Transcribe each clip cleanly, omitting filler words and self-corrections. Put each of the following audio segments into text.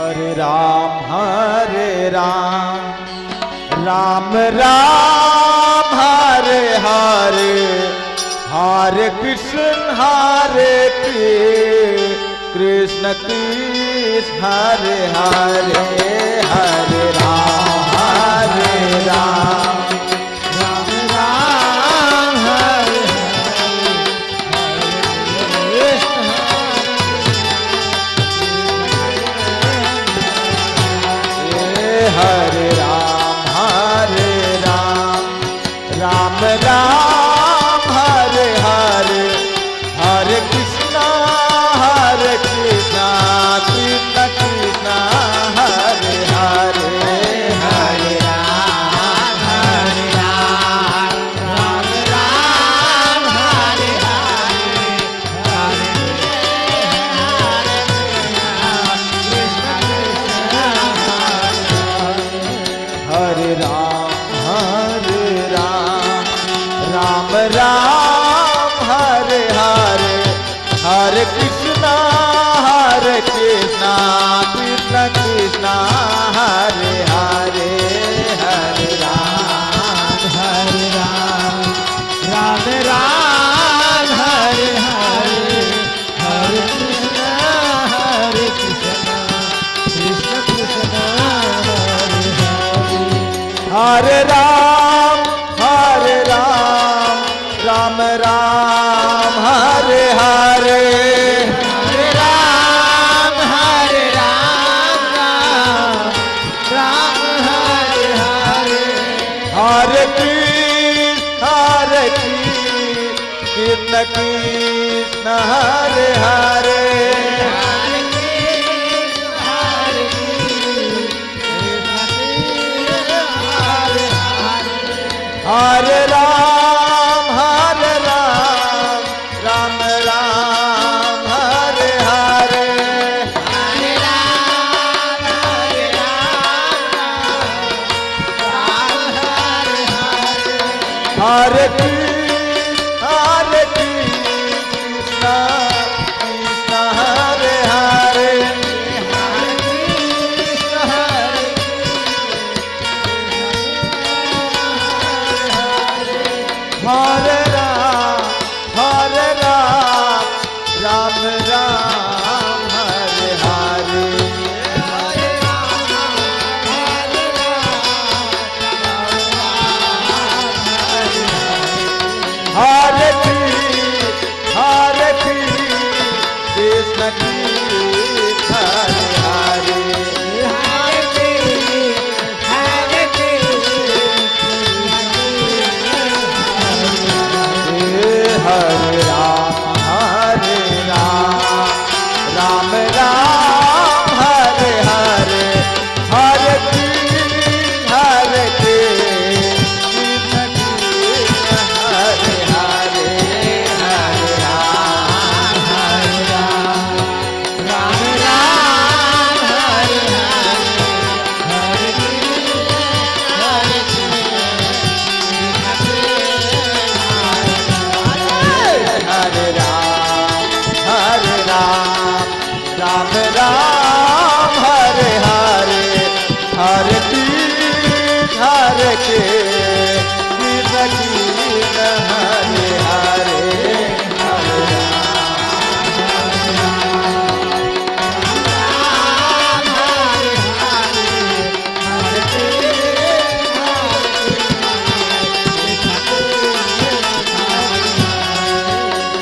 हरे Ram Ram Ram Hare Hare, हरे Krishna Krishna Krishna Hare Hare, हरे Ram हरे Ram Ram Hare Hare Ram Ram Ram Hare Hare, हरे Krishna Krishna Krishna Hare Hare, हरे Ram Ram Ram Hare Hare, हरे Ram Ram Hare Hare, हरे Krishna Krishna Krishna Hare Hare, हरे Ram Ram Ram Hare Hare, हरे Krishna Krishna Krishna हरे Ram Ram Ram Hare Hare, हरे Ram Ram Hare Hare, हरे Krishna Krishna Hare Hare, हरे Ram Ram Ram Hare Hare, हरे Ram Hare Hare, हरे Krishna Krishna Hare Hare, हरे Ram Ram Ram Hare Hare, हरे Krishna Krishna Hare Hare, हरे Ram Ram Hare Hare, हरे Krishna Krishna Hare Hare, हरे Ram Ram Hare Hare, हरे Ram Ram Hare Hare, हरे Krishna Krishna Hare Hare,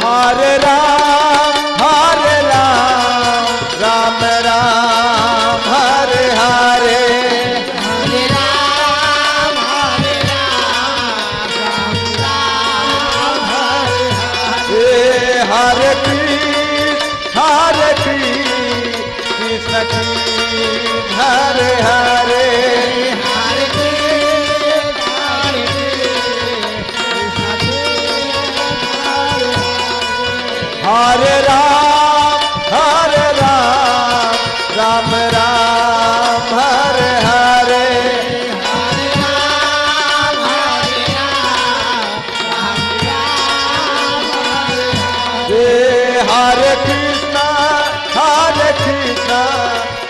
Hare Hare Ram Ram Hare Hare, हरे Ram Hare Hare, हरे Krishna Krishna Hare Hare, हरे Ram Ram Hare Hare, Hare Hare Krishna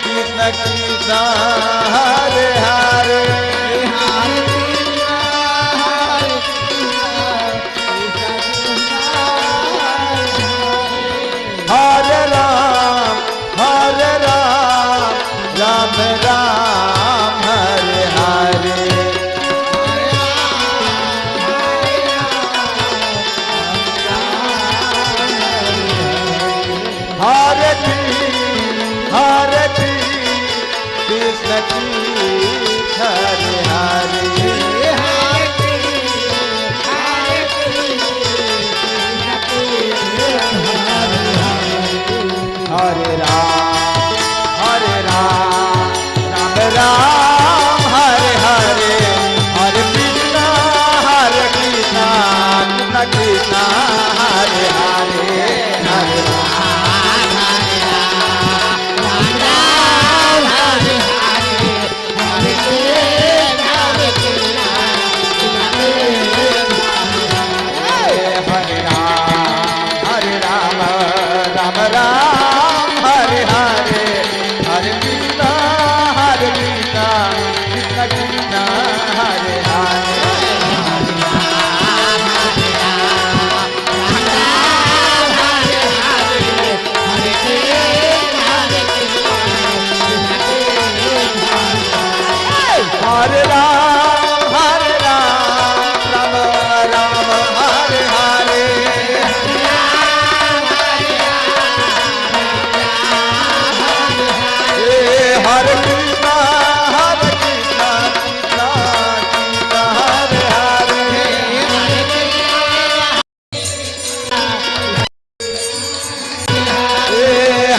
Krishna Krishna Krishna Hare Hare Hare Ram Ram Ram Hare Hare Hare Krishna Krishna Hare Hare Hare Ram Ram Hare Hare Hare Krishna Krishna Krishna Hare Hare Hare Ram Hare Hare Hare Krishna Krishna Krishna Hare Hare Hare Ram Ram Ram Hare Hare Hare Krishna Krishna Krishna Hare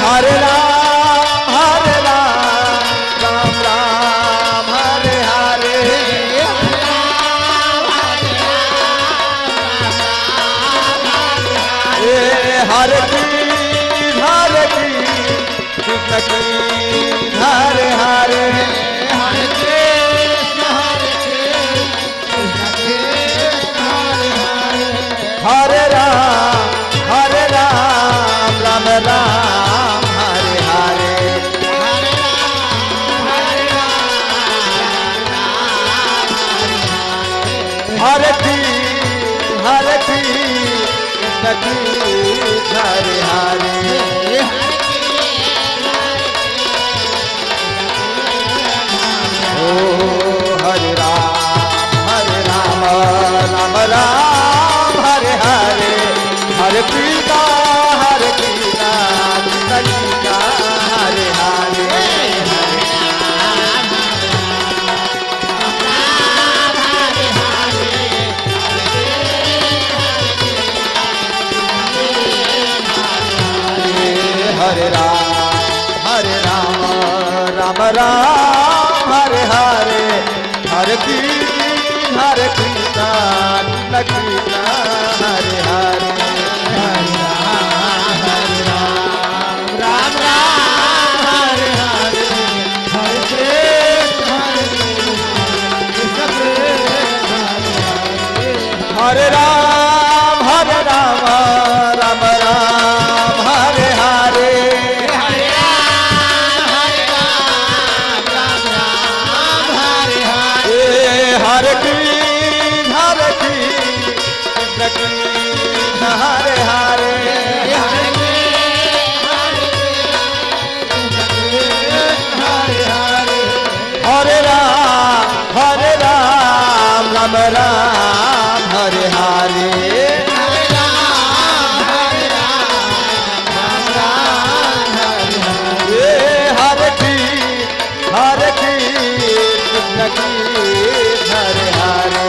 Hare Hare Ram Ram Hare Hare Hare Krishna Krishna Hare Hare Hare Ram Ram Hare Hare Hare Krishna Krishna Hare Hare ओ हरे Ram Ram Ram Hare Hare Hare Krishna Krishna Krishna Hare Hare Hare Ram Ram Hare Hare Hare Krishna Krishna Krishna Hare Hare Hare Ram Ram Hare Hare Hare Krishna Krishna Hare Hare Hare Ram Hare Hare Hare Krishna Krishna Hare Hare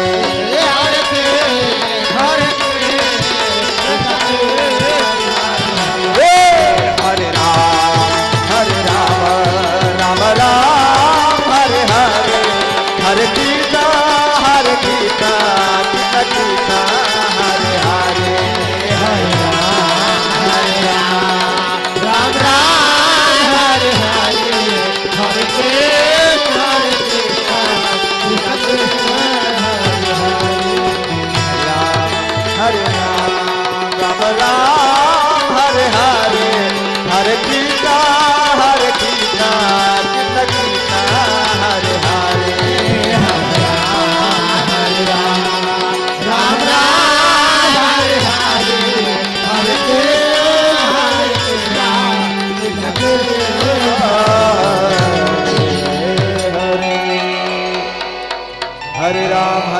Hare Ram Ram Hare Hare Hare Krishna Krishna Ram